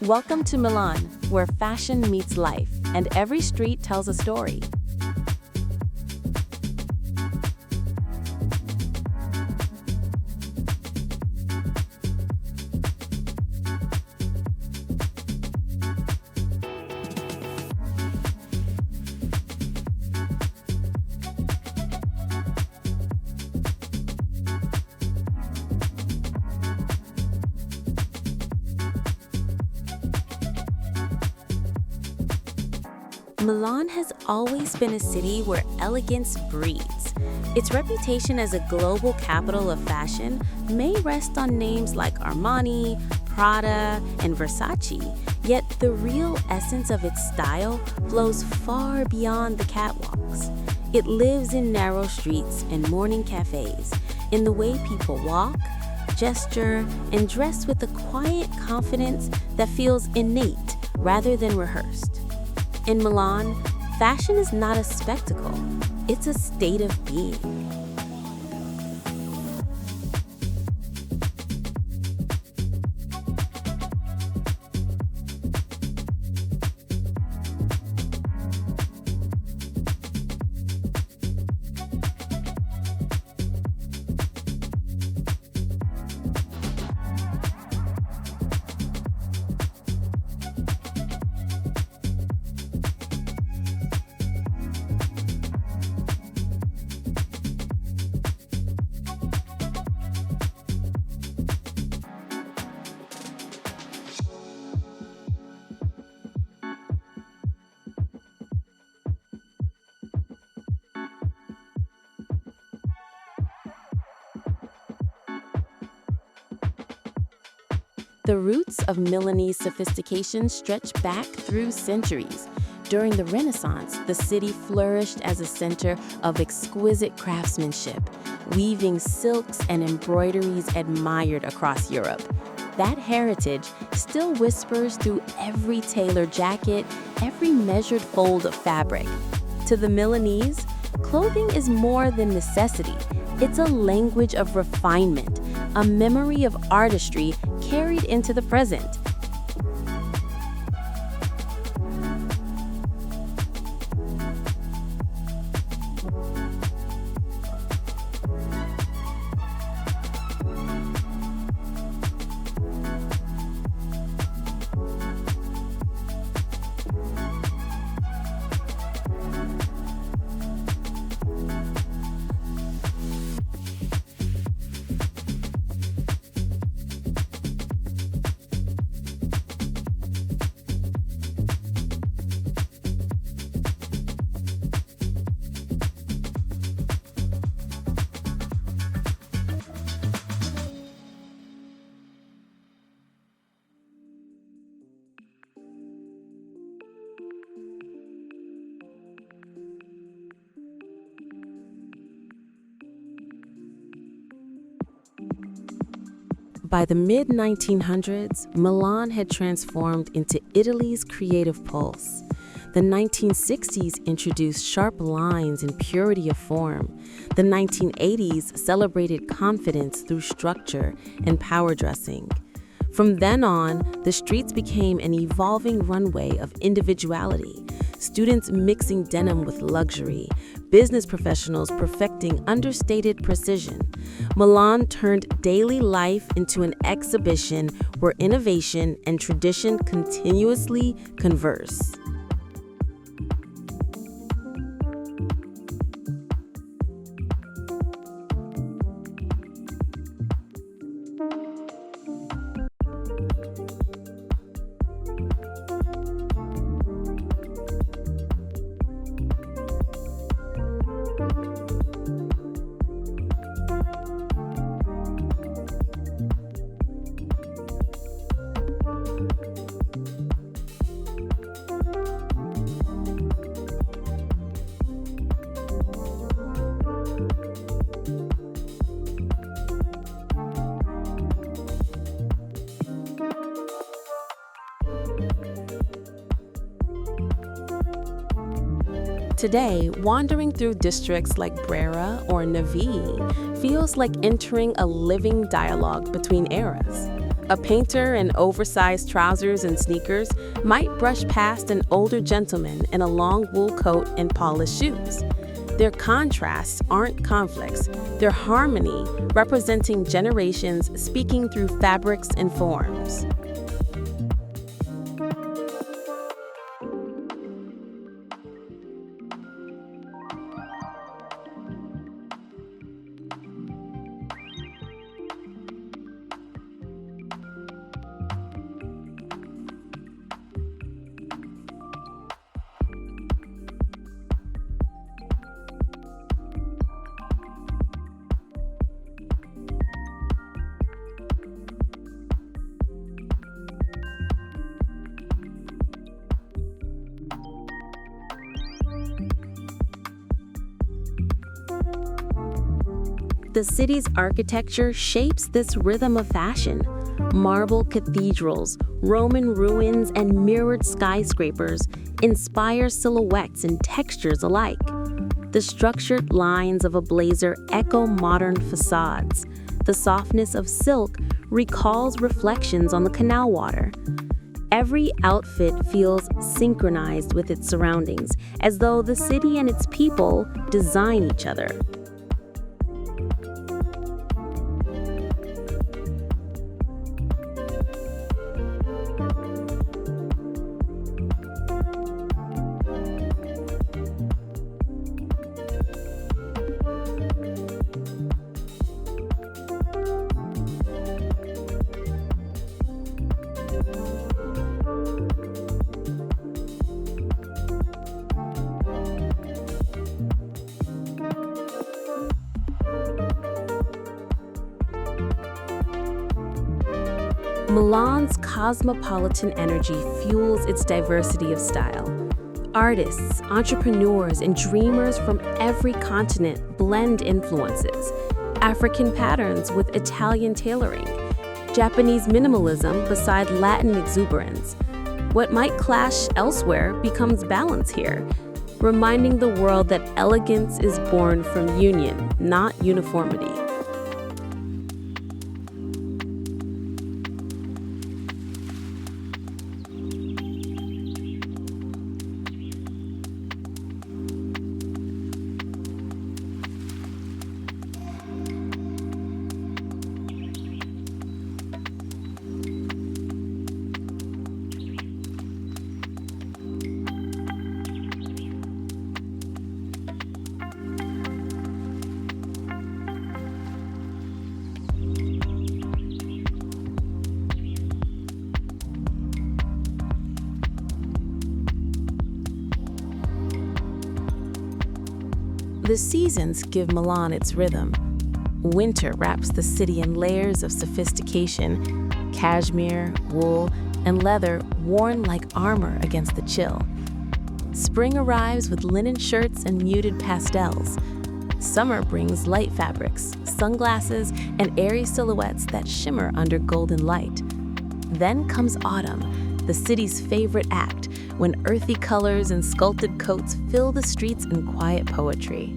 Welcome to Milan, where fashion meets life, and every street tells a story. Milan has always been a city where elegance breathes. Its reputation as a global capital of fashion may rest on names like Armani, Prada, and Versace, yet the real essence of its style flows far beyond the catwalks. It lives in narrow streets and morning cafes, in the way people walk, gesture, and dress with a quiet confidence that feels innate rather than rehearsed. In Milan, fashion is not a spectacle, it's a state of being. The roots of Milanese sophistication stretch back through centuries. During the Renaissance, the city flourished as a center of exquisite craftsmanship, weaving silks and embroideries admired across Europe. That heritage still whispers through every tailored jacket, every measured fold of fabric. To the Milanese, clothing is more than necessity. It's a language of refinement, a memory of artistry carried into the present. By the mid-1900s, Milan had transformed into Italy's creative pulse. The 1960s introduced sharp lines and purity of form. The 1980s celebrated confidence through structure and power dressing. From then on, the streets became an evolving runway of individuality, students mixing denim with luxury, business professionals perfecting understated precision. Milan turned daily life into an exhibition where innovation and tradition continuously converse. Today, wandering through districts like Brera or Navi feels like entering a living dialogue between eras. A painter in oversized trousers and sneakers might brush past an older gentleman in a long wool coat and polished shoes. Their contrasts aren't conflicts, they're harmony, representing generations speaking through fabrics and forms. The city's architecture shapes this rhythm of fashion. Marble cathedrals, Roman ruins, and mirrored skyscrapers inspire silhouettes and textures alike. The structured lines of a blazer echo modern facades. The softness of silk recalls reflections on the canal water. Every outfit feels synchronized with its surroundings, as though the city and its people design each other. Milan's cosmopolitan energy fuels its diversity of style. Artists, entrepreneurs, and dreamers from every continent blend influences. African patterns with Italian tailoring, Japanese minimalism beside Latin exuberance. What might clash elsewhere becomes balance here, reminding the world that elegance is born from union, not uniformity. The seasons give Milan its rhythm. Winter wraps the city in layers of sophistication, cashmere, wool, and leather worn like armor against the chill. Spring arrives with linen shirts and muted pastels. Summer brings light fabrics, sunglasses, and airy silhouettes that shimmer under golden light. Then comes autumn, the city's favorite act, when earthy colors and sculpted coats fill the streets in quiet poetry.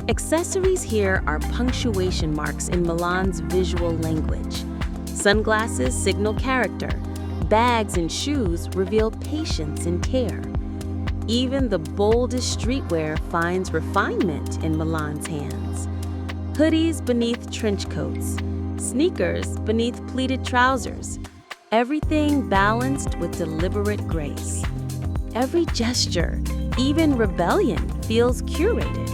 Accessories here are punctuation marks in Milan's visual language. Sunglasses signal character. Bags and shoes reveal patience and care. Even the boldest streetwear finds refinement in Milan's hands. Hoodies beneath trench coats, sneakers beneath pleated trousers, everything balanced with deliberate grace. Every gesture, even rebellion, feels curated.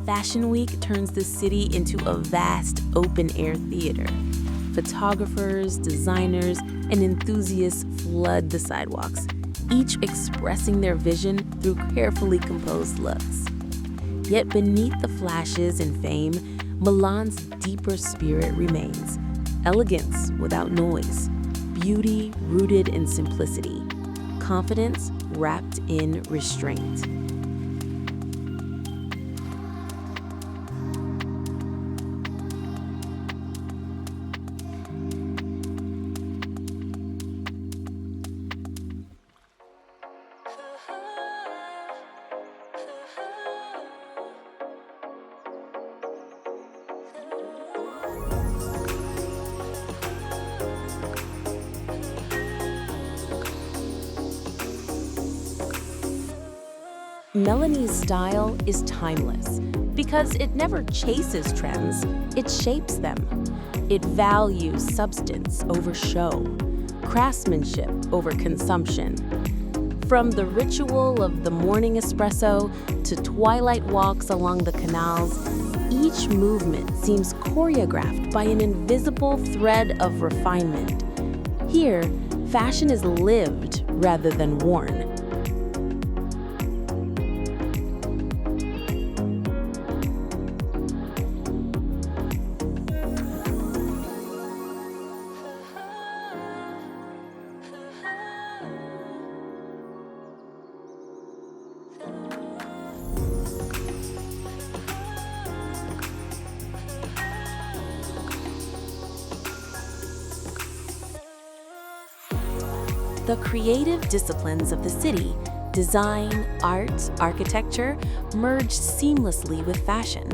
Fashion Week turns the city into a vast open-air theater. Photographers, designers, and enthusiasts flood the sidewalks, each expressing their vision through carefully composed looks. Yet beneath the flashes and fame, Milan's deeper spirit remains. Elegance without noise, beauty rooted in simplicity, confidence wrapped in restraint. Milanese style is timeless because it never chases trends, it shapes them. It values substance over show, craftsmanship over consumption. From the ritual of the morning espresso to twilight walks along the canals, each movement seems choreographed by an invisible thread of refinement. Here, fashion is lived rather than worn. The creative disciplines of the city, design, art, architecture, merge seamlessly with fashion.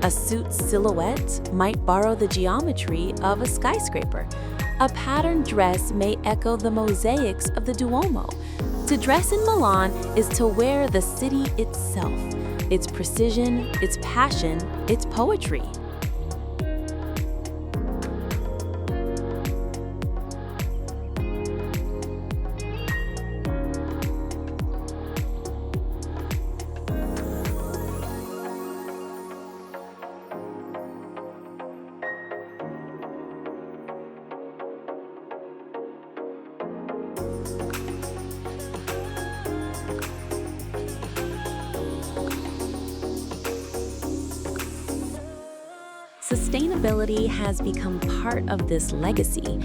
A suit's silhouette might borrow the geometry of a skyscraper. A patterned dress may echo the mosaics of the Duomo. To dress in Milan is to wear the city itself, its precision, its passion, its poetry. Sustainability has become part of this legacy.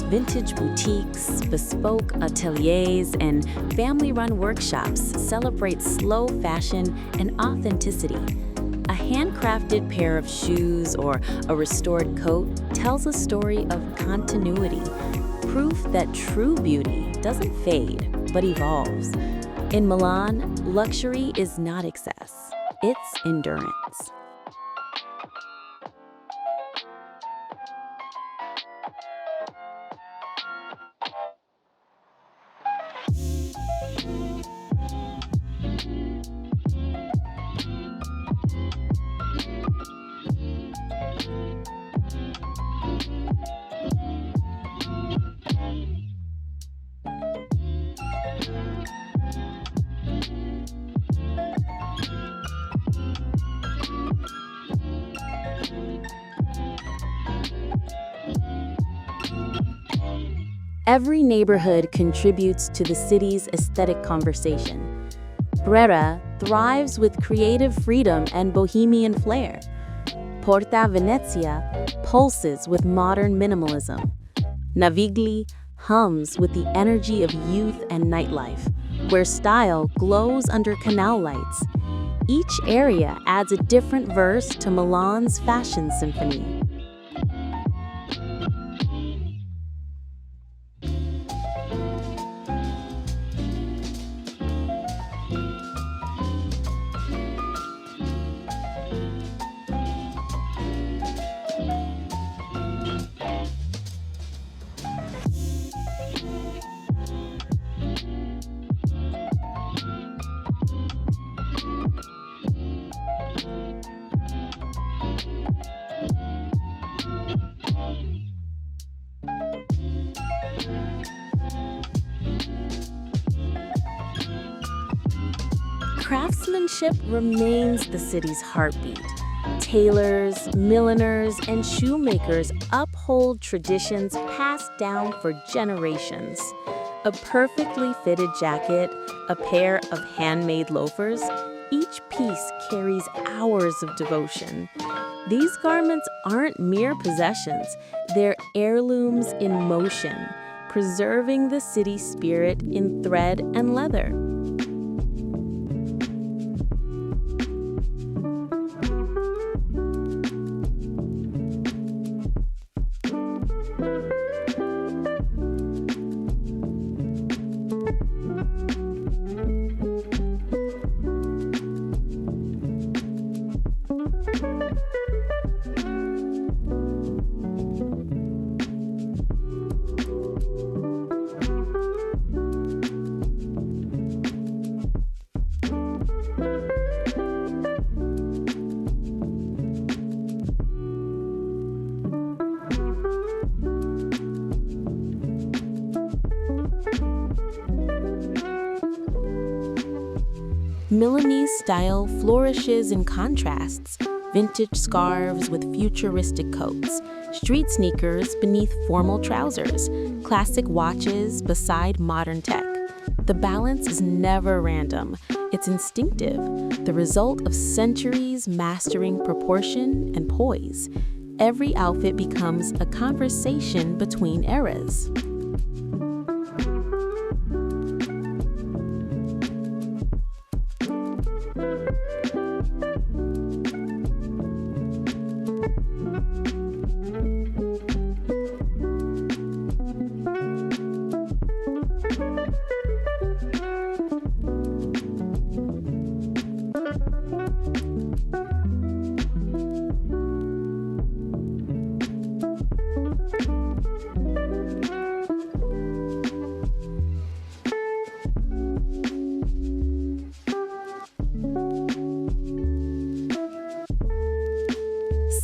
Vintage boutiques, bespoke ateliers, and family-run workshops celebrate slow fashion and authenticity. A handcrafted pair of shoes or a restored coat tells a story of continuity, proof that true beauty doesn't fade but evolves. In Milan, luxury is not excess, it's endurance. Every neighborhood contributes to the city's aesthetic conversation. Brera thrives with creative freedom and bohemian flair. Porta Venezia pulses with modern minimalism. Navigli hums with the energy of youth and nightlife, where style glows under canal lights. Each area adds a different verse to Milan's fashion symphony. Craftsmanship remains the city's heartbeat. Tailors, milliners, and shoemakers uphold traditions passed down for generations. A perfectly fitted jacket, a pair of handmade loafers, each piece carries hours of devotion. These garments aren't mere possessions, they're heirlooms in motion, preserving the city spirit in thread and leather. Milanese style flourishes in contrasts, vintage scarves with futuristic coats, street sneakers beneath formal trousers, classic watches beside modern tech. The balance is never random, it's instinctive, the result of centuries mastering proportion and poise. Every outfit becomes a conversation between eras.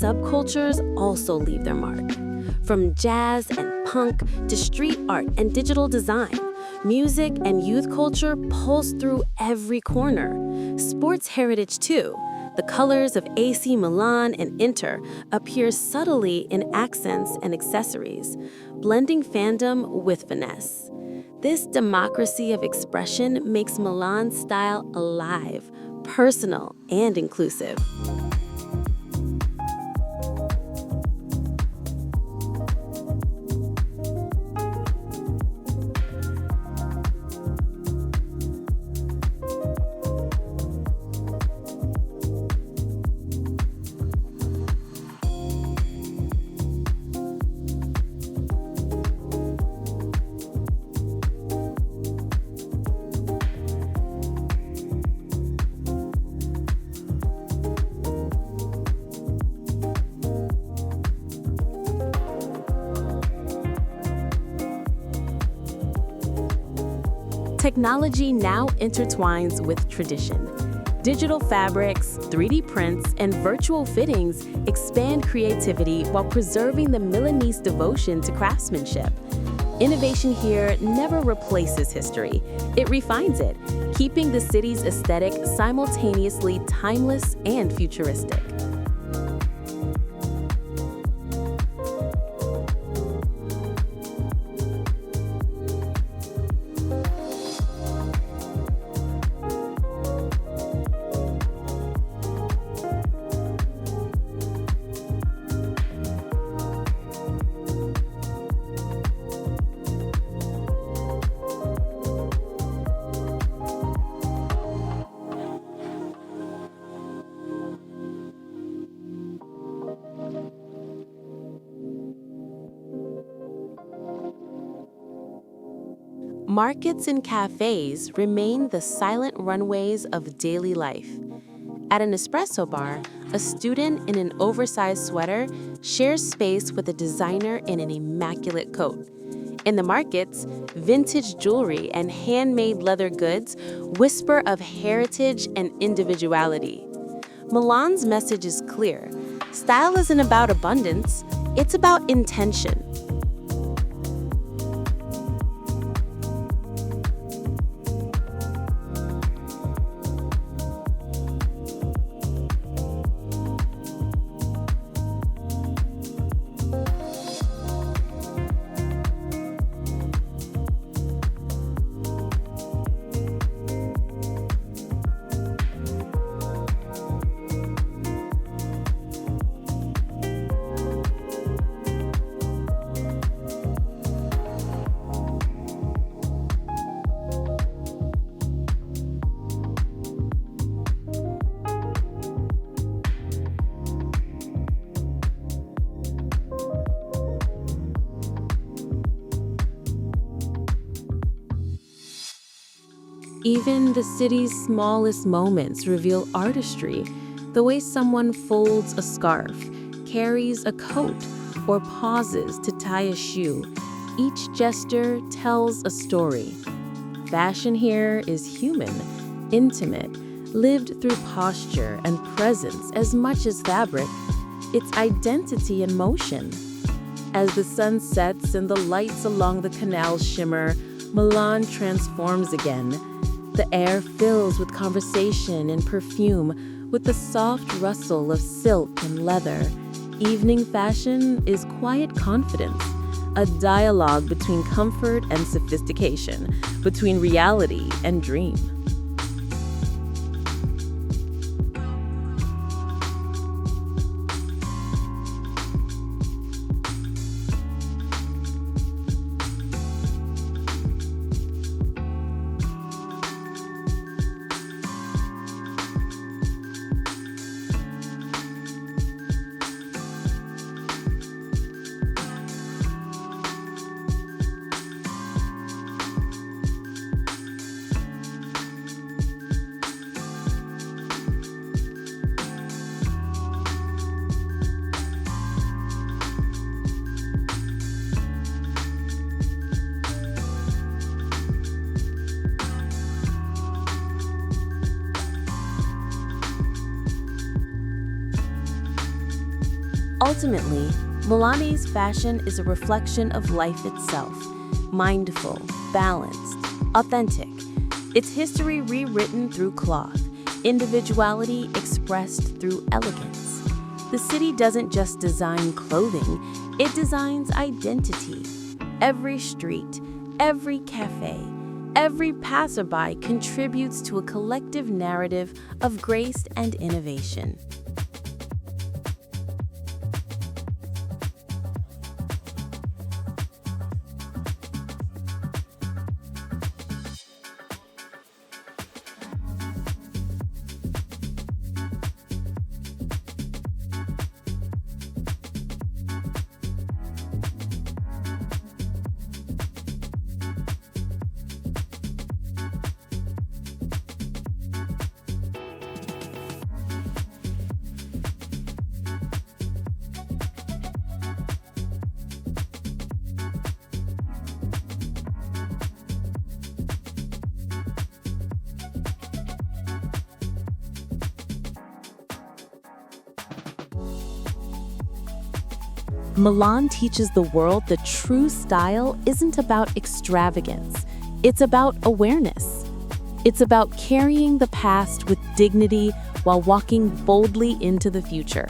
Subcultures also leave their mark. From jazz and punk to street art and digital design, music and youth culture pulse through every corner. Sports heritage too. The colors of AC Milan and Inter appear subtly in accents and accessories, blending fandom with finesse. This democracy of expression makes Milan's style alive, personal, and inclusive. Technology now intertwines with tradition. Digital fabrics, 3D prints, and virtual fittings expand creativity while preserving the Milanese devotion to craftsmanship. Innovation here never replaces history, it refines it, keeping the city's aesthetic simultaneously timeless and futuristic. Markets and cafes remain the silent runways of daily life. At an espresso bar, a student in an oversized sweater shares space with a designer in an immaculate coat. In the markets, vintage jewelry and handmade leather goods whisper of heritage and individuality. Milan's message is clear. Style isn't about abundance, it's about intention. Even the city's smallest moments reveal artistry. The way someone folds a scarf, carries a coat, or pauses to tie a shoe. Each gesture tells a story. Fashion here is human, intimate, lived through posture and presence as much as fabric. It's identity in motion. As the sun sets and the lights along the canal shimmer, Milan transforms again. The air fills with conversation and perfume, with the soft rustle of silk and leather. Evening fashion is quiet confidence, a dialogue between comfort and sophistication, between reality and dream. Ultimately, Milanese fashion is a reflection of life itself, mindful, balanced, authentic. Its history rewritten through cloth, individuality expressed through elegance. The city doesn't just design clothing, it designs identity. Every street, every cafe, every passerby contributes to a collective narrative of grace and innovation. Milan teaches the world that true style isn't about extravagance. It's about awareness. It's about carrying the past with dignity while walking boldly into the future.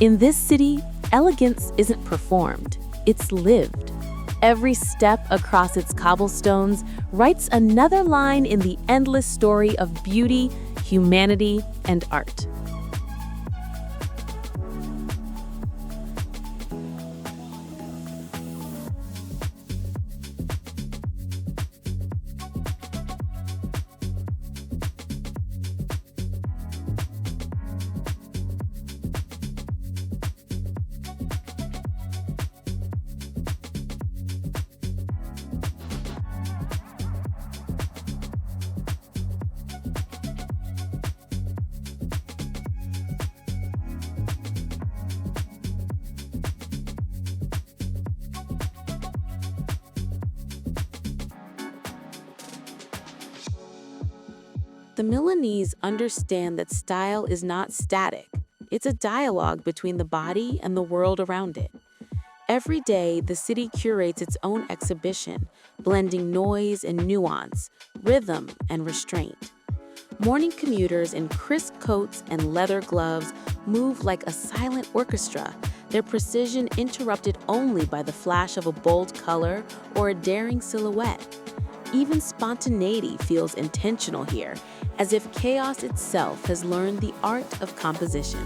In this city, elegance isn't performed, it's lived. Every step across its cobblestones writes another line in the endless story of beauty, humanity, and art. The Milanese understand that style is not static. It's a dialogue between the body and the world around it. Every day, the city curates its own exhibition, blending noise and nuance, rhythm and restraint. Morning commuters in crisp coats and leather gloves move like a silent orchestra, their precision interrupted only by the flash of a bold color or a daring silhouette. Even spontaneity feels intentional here, as if chaos itself has learned the art of composition.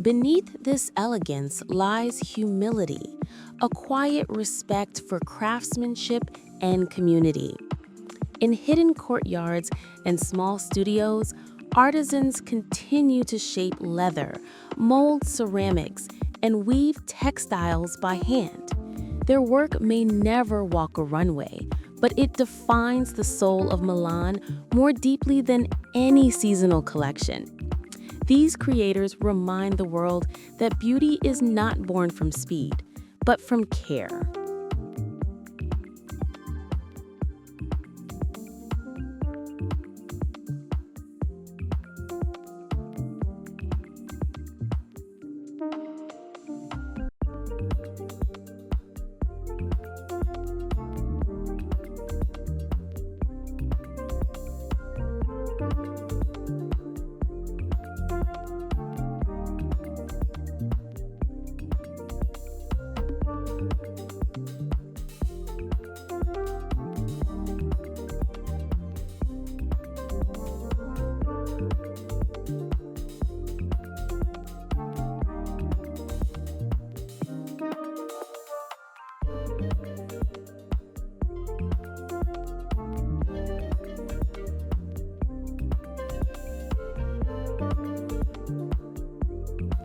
Beneath this elegance lies humility, a quiet respect for craftsmanship and community. In hidden courtyards and small studios, artisans continue to shape leather, mold ceramics, and weave textiles by hand. Their work may never walk a runway, but it defines the soul of Milan more deeply than any seasonal collection. These creators remind the world that beauty is not born from speed, but from care.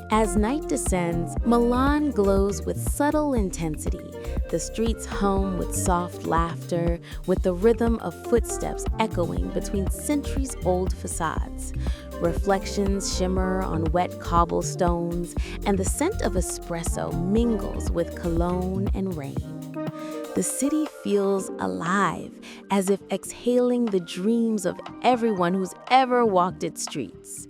As night descends, Milan glows with subtle intensity. The streets hum with soft laughter, with the rhythm of footsteps echoing between centuries-old facades. Reflections shimmer on wet cobblestones, and the scent of espresso mingles with cologne and rain. The city feels alive, as if exhaling the dreams of everyone who's ever walked its streets.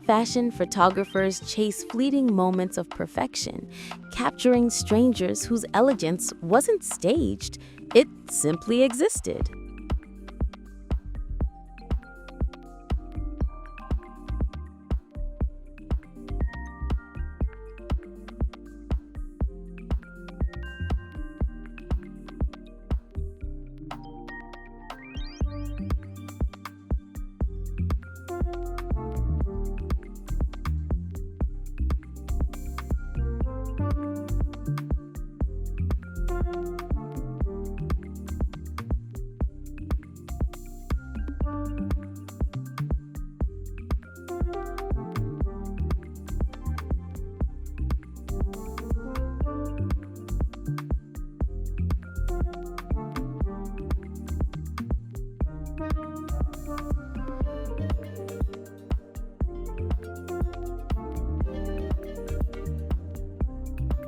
Fashion photographers chase fleeting moments of perfection, capturing strangers whose elegance wasn't staged, it simply existed.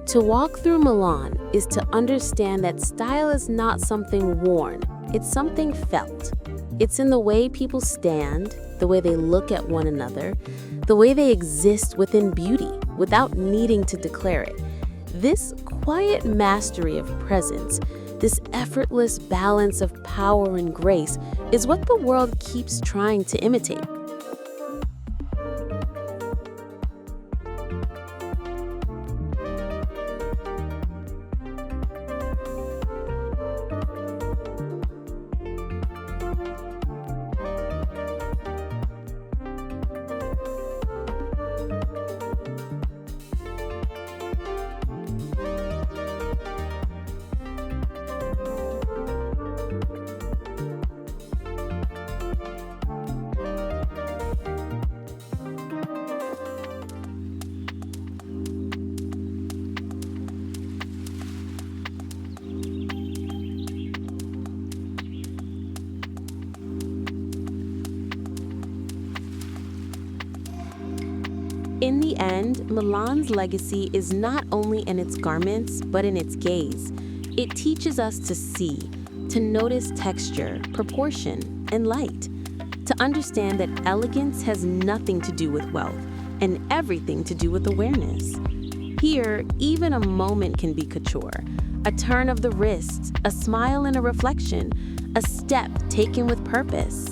To walk through Milan is to understand that style is not something worn, it's something felt. It's in the way people stand, the way they look at one another, the way they exist within beauty without needing to declare it. This quiet mastery of presence, this effortless balance of power and grace, is what the world keeps trying to imitate. In the end, Milan's legacy is not only in its garments, but in its gaze. It teaches us to see, to notice texture, proportion, and light, to understand that elegance has nothing to do with wealth and everything to do with awareness. Here, even a moment can be couture, a turn of the wrist, a smile and a reflection, a step taken with purpose.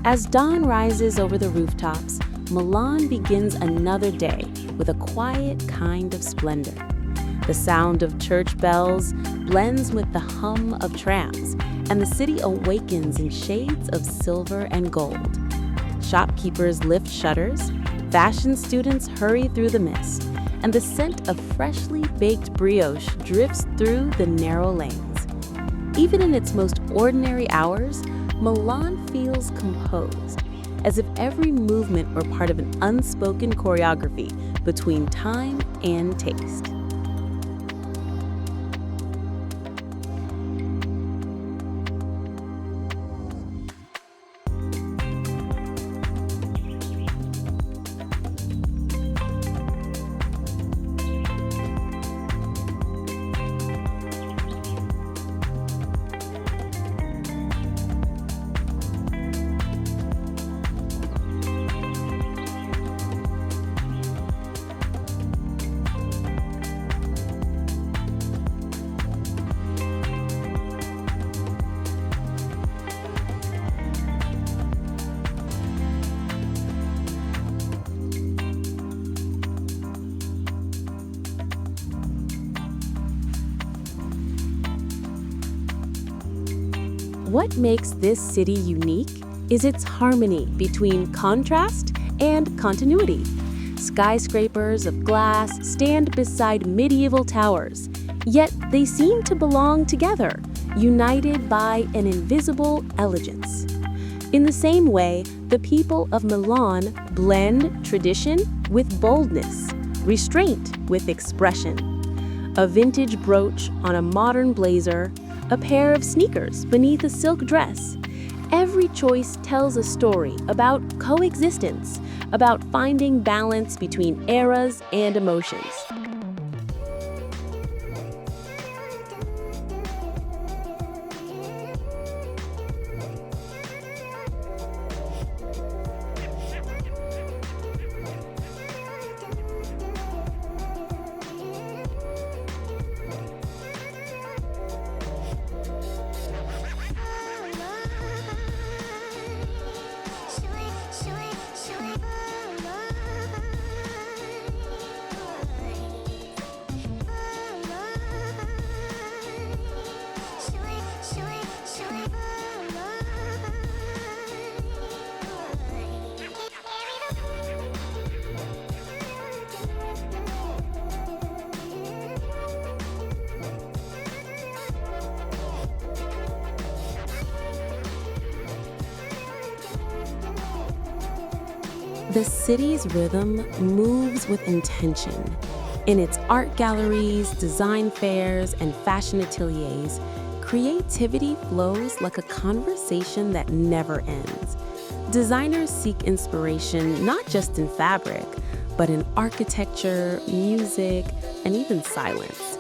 As dawn rises over the rooftops, Milan begins another day with a quiet kind of splendor. The sound of church bells blends with the hum of trams, and the city awakens in shades of silver and gold. Shopkeepers lift shutters, fashion students hurry through the mist, and the scent of freshly baked brioche drifts through the narrow lanes. Even in its most ordinary hours, Milan feels composed, as if every movement were part of an unspoken choreography between time and taste. What makes this city unique is its harmony between contrast and continuity. Skyscrapers of glass stand beside medieval towers, yet they seem to belong together, united by an invisible elegance. In the same way, the people of Milan blend tradition with boldness, restraint with expression. A vintage brooch on a modern blazer, a pair of sneakers beneath a silk dress. Every choice tells a story about coexistence, about finding balance between eras and emotions. The city's rhythm moves with intention. In its art galleries, design fairs, and fashion ateliers, creativity flows like a conversation that never ends. Designers seek inspiration not just in fabric, but in architecture, music, and even silence.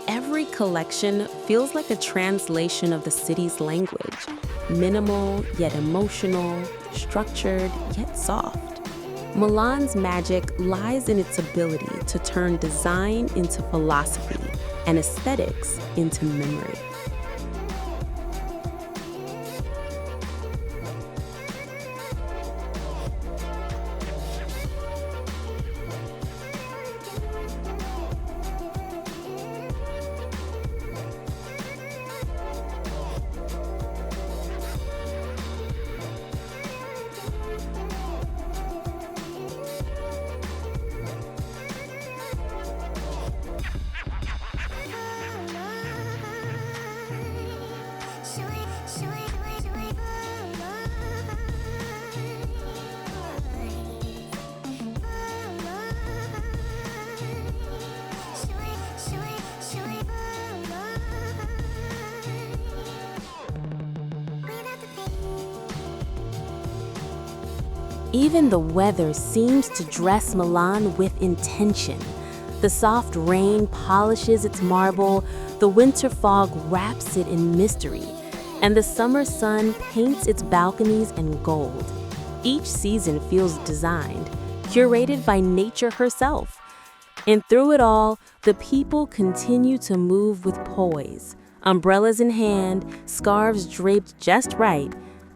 Every collection feels like a translation of the city's language, minimal yet emotional, structured yet soft. Milan's magic lies in its ability to turn design into philosophy and aesthetics into memory. Even the weather seems to dress Milan with intention. The soft rain polishes its marble, the winter fog wraps it in mystery, and the summer sun paints its balconies in gold. Each season feels designed, curated by nature herself. And through it all, the people continue to move with poise, umbrellas in hand, scarves draped just right,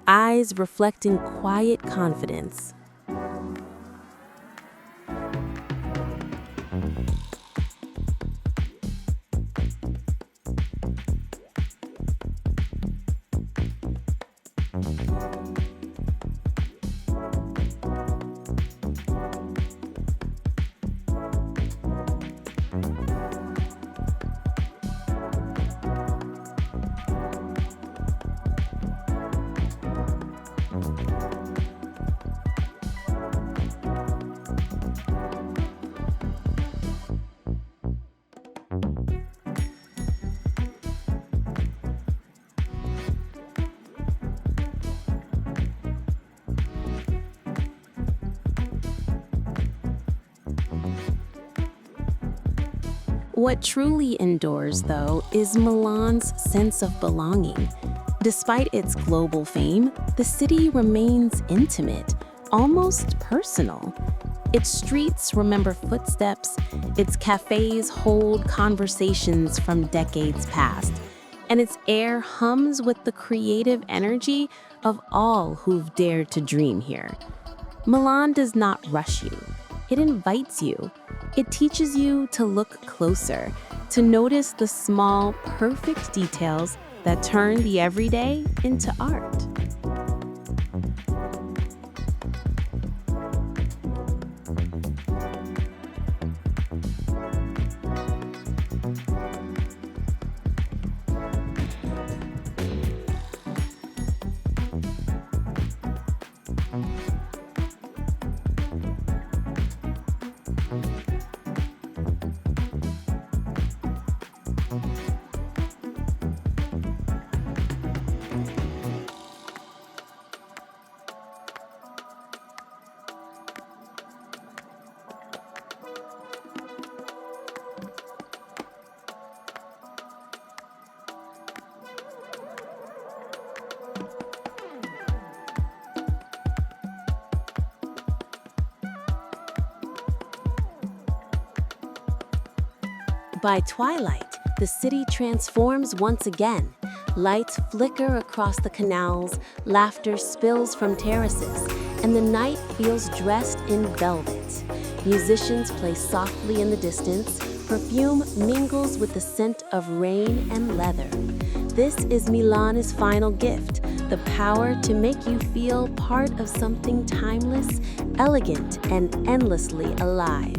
eyes reflecting quiet confidence. What truly endures, though, is Milan's sense of belonging. Despite its global fame, the city remains intimate, almost personal. Its streets remember footsteps, its cafes hold conversations from decades past, and its air hums with the creative energy of all who've dared to dream here. Milan does not rush you. It invites you. It teaches you to look closer, to notice the small, perfect details that turn the everyday into art. By twilight, the city transforms once again. Lights flicker across the canals, laughter spills from terraces, and the night feels dressed in velvet. Musicians play softly in the distance, perfume mingles with the scent of rain and leather. This is Milan's final gift, the power to make you feel part of something timeless, elegant, and endlessly alive.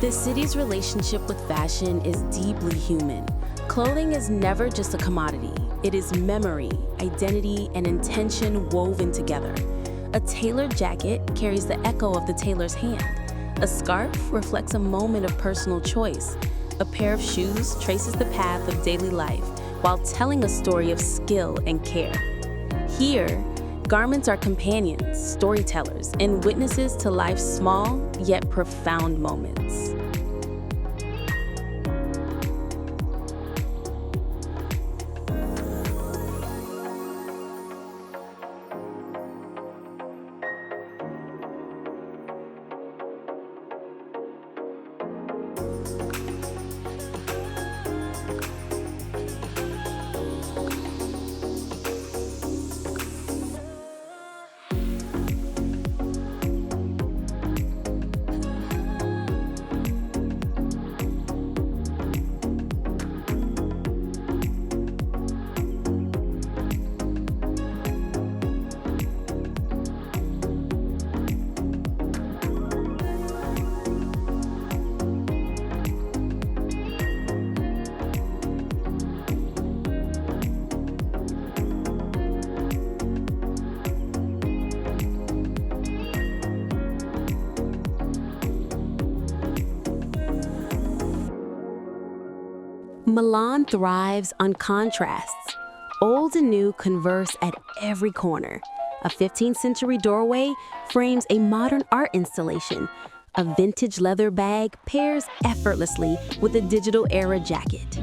The city's relationship with fashion is deeply human. Clothing is never just a commodity. It is memory, identity, and intention woven together. A tailored jacket carries the echo of the tailor's hand. A scarf reflects a moment of personal choice. A pair of shoes traces the path of daily life while telling a story of skill and care. Here, garments are companions, storytellers, and witnesses to life's small yet profound moments. Milan thrives on contrasts. Old and new converse at every corner. A 15th century doorway frames a modern art installation. A vintage leather bag pairs effortlessly with a digital era jacket.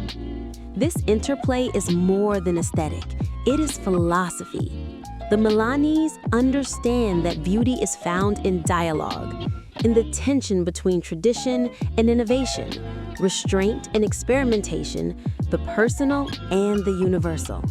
This interplay is more than aesthetic, it is philosophy. The Milanese understand that beauty is found in dialogue, in the tension between tradition and innovation, restraint and experimentation, the personal and the universal.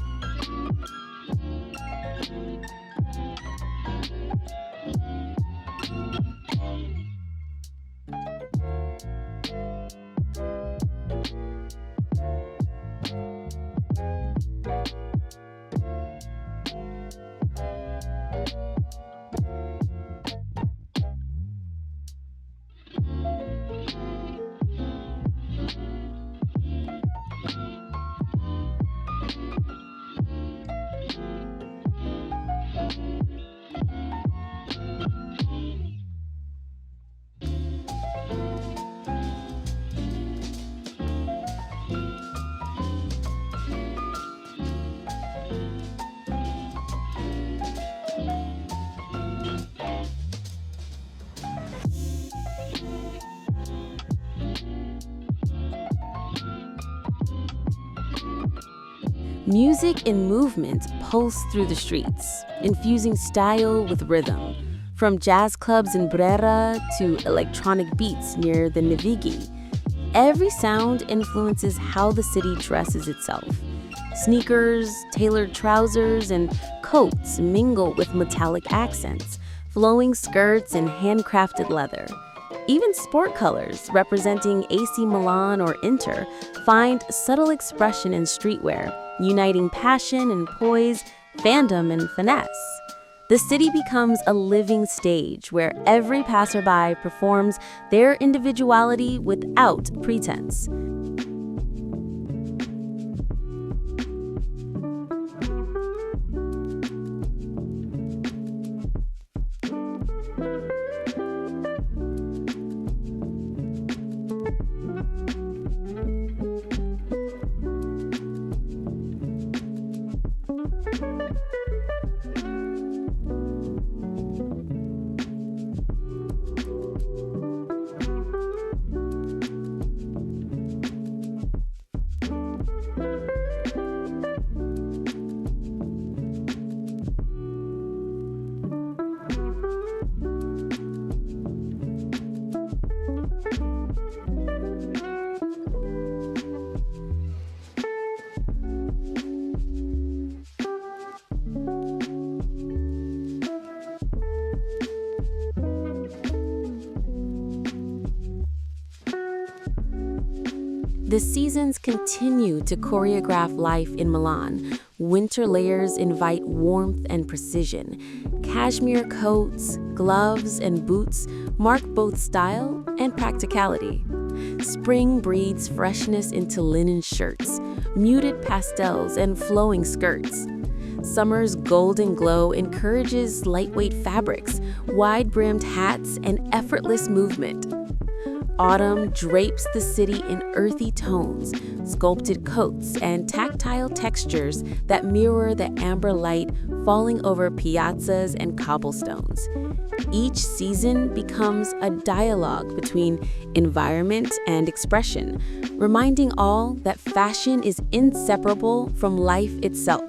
Music and movement pulse through the streets, infusing style with rhythm. From jazz clubs in Brera to electronic beats near the Navigi, every sound influences how the city dresses itself. Sneakers, tailored trousers, and coats mingle with metallic accents, flowing skirts and handcrafted leather. Even sport colors, representing AC Milan or Inter, find subtle expression in streetwear, uniting passion and poise, fandom and finesse. The city becomes a living stage where every passerby performs their individuality without pretense. The seasons continue to choreograph life in Milan. Winter layers invite warmth and precision. Cashmere coats, gloves, and boots mark both style and practicality. Spring breathes freshness into linen shirts, muted pastels, and flowing skirts. Summer's golden glow encourages lightweight fabrics, wide-brimmed hats, and effortless movement. Autumn drapes the city in earthy tones, sculpted coats, and tactile textures that mirror the amber light falling over piazzas and cobblestones. Each season becomes a dialogue between environment and expression, reminding all that fashion is inseparable from life itself.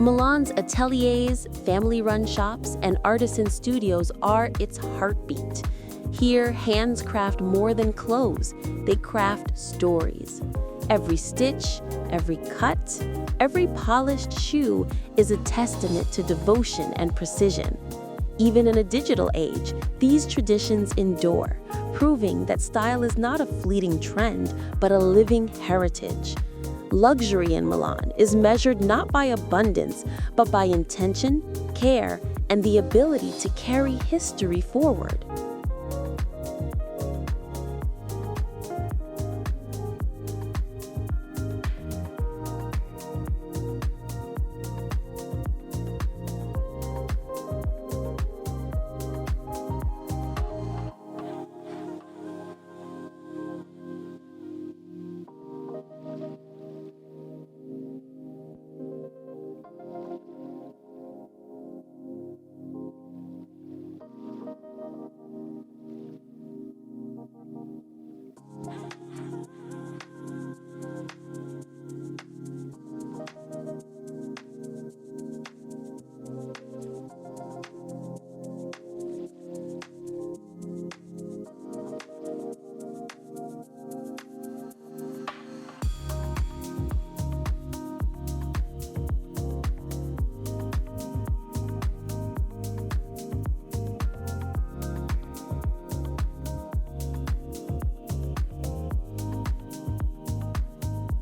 Milan's ateliers, family-run shops, and artisan studios are its heartbeat. Here, hands craft more than clothes. They craft stories. Every stitch, every cut, every polished shoe is a testament to devotion and precision. Even in a digital age, these traditions endure, proving that style is not a fleeting trend, but a living heritage. Luxury in Milan is measured not by abundance, but by intention, care, and the ability to carry history forward.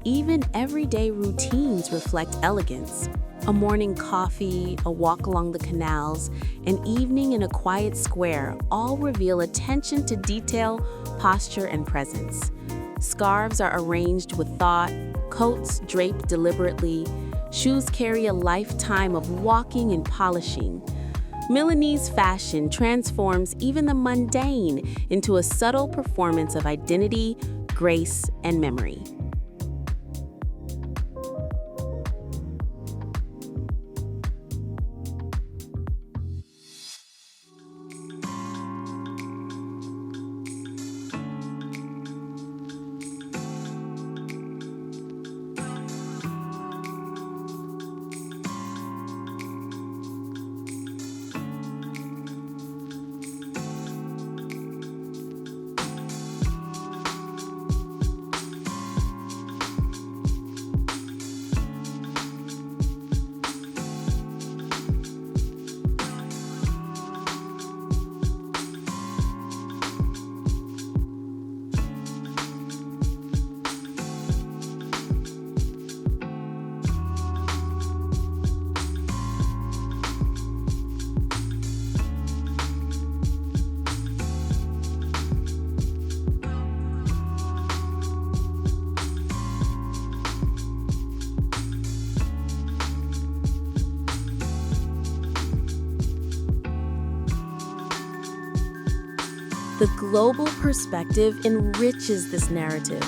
Even everyday routines reflect elegance. A morning coffee, a walk along the canals, an evening in a quiet square all reveal attention to detail, posture, and presence. Scarves are arranged with thought, coats draped deliberately, shoes carry a lifetime of walking and polishing. Milanese fashion transforms even the mundane into a subtle performance of identity, grace, and memory. The global perspective enriches this narrative.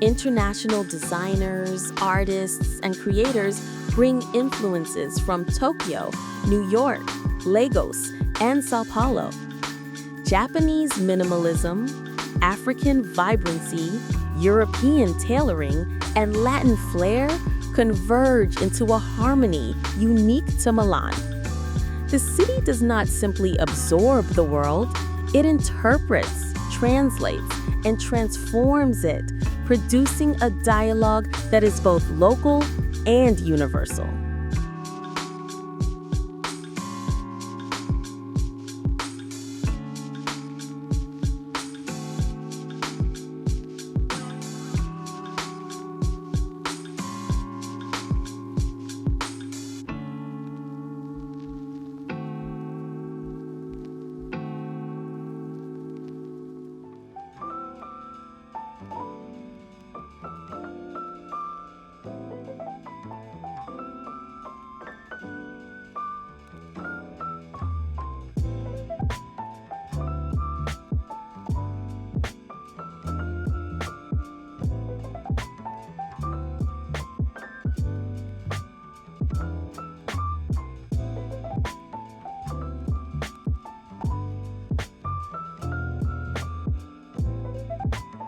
International designers, artists, and creators bring influences from Tokyo, New York, Lagos, and Sao Paulo. Japanese minimalism, African vibrancy, European tailoring, and Latin flair converge into a harmony unique to Milan. The city does not simply absorb the world, it interprets, translates, and transforms it, producing a dialogue that is both local and universal.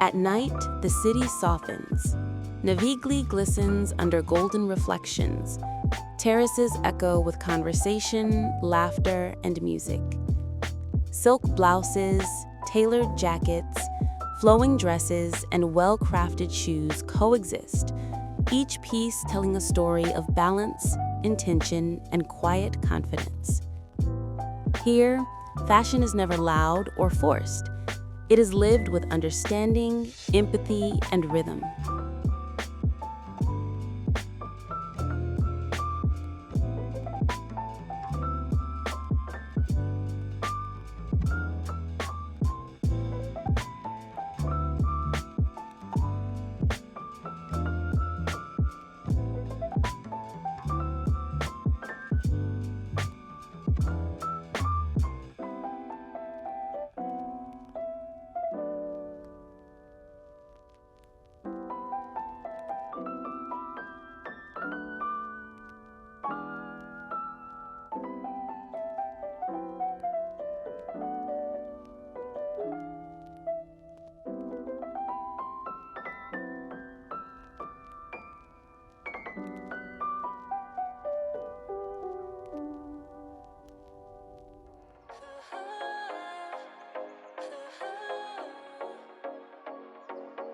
At night, the city softens. Navigli glistens under golden reflections. Terraces echo with conversation, laughter, and music. Silk blouses, tailored jackets, flowing dresses, and well-crafted shoes coexist, each piece telling a story of balance, intention, and quiet confidence. Here, fashion is never loud or forced. It is lived with understanding, empathy, and rhythm.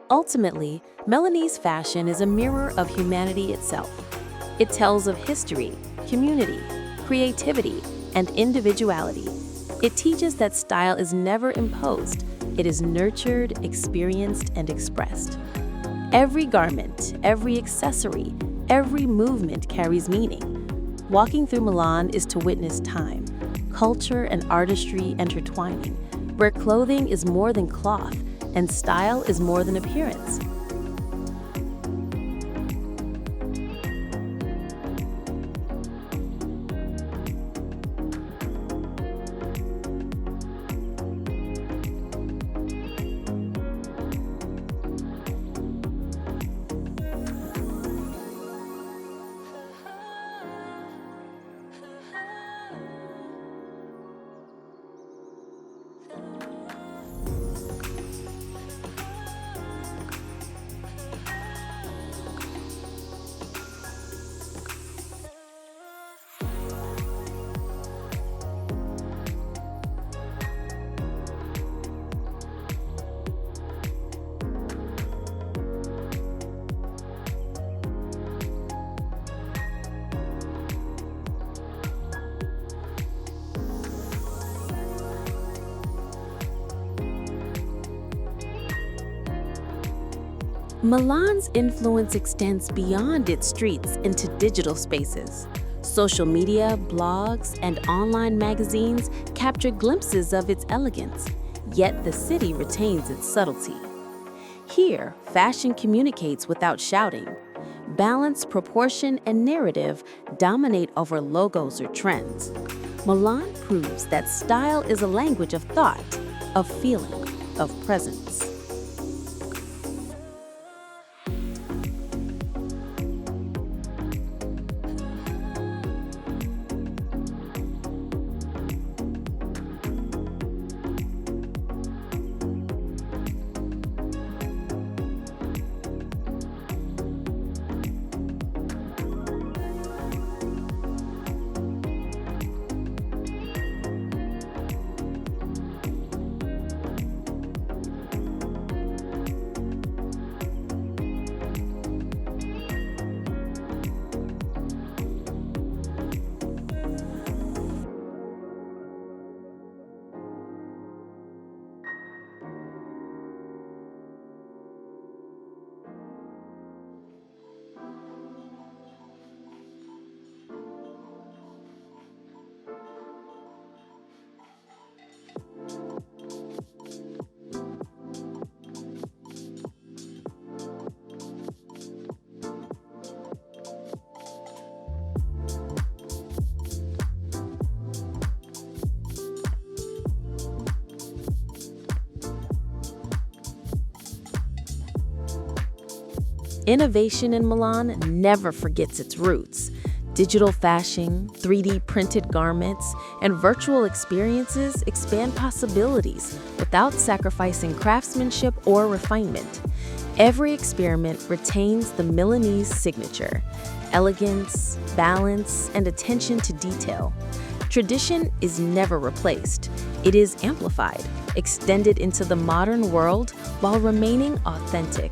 Ultimately, Milanese fashion is a mirror of humanity itself. It tells of history, community, creativity, and individuality. It teaches that style is never imposed. It is nurtured, experienced, and expressed. Every garment, every accessory, every movement carries meaning. Walking through Milan is to witness time, culture, and artistry intertwining, where clothing is more than cloth and style is more than appearance. Milan's influence extends beyond its streets into digital spaces. Social media, blogs, and online magazines capture glimpses of its elegance, yet the city retains its subtlety. Here, fashion communicates without shouting. Balance, proportion, and narrative dominate over logos or trends. Milan proves that style is a language of thought, of feeling, of presence. Innovation in Milan never forgets its roots. Digital fashion, 3D printed garments, and virtual experiences expand possibilities without sacrificing craftsmanship or refinement. Every experiment retains the Milanese signature: elegance, balance, and attention to detail. Tradition is never replaced. It is amplified, extended into the modern world while remaining authentic.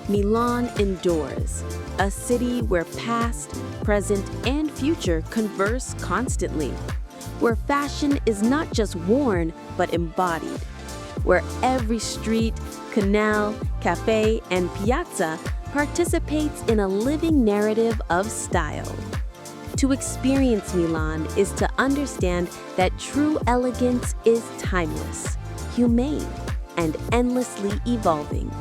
Milan endures, a city where past, present, and future converse constantly, where fashion is not just worn but embodied, where every street, canal, cafe, and piazza participates in a living narrative of style. To experience Milan is to understand that true elegance is timeless, humane, and endlessly evolving.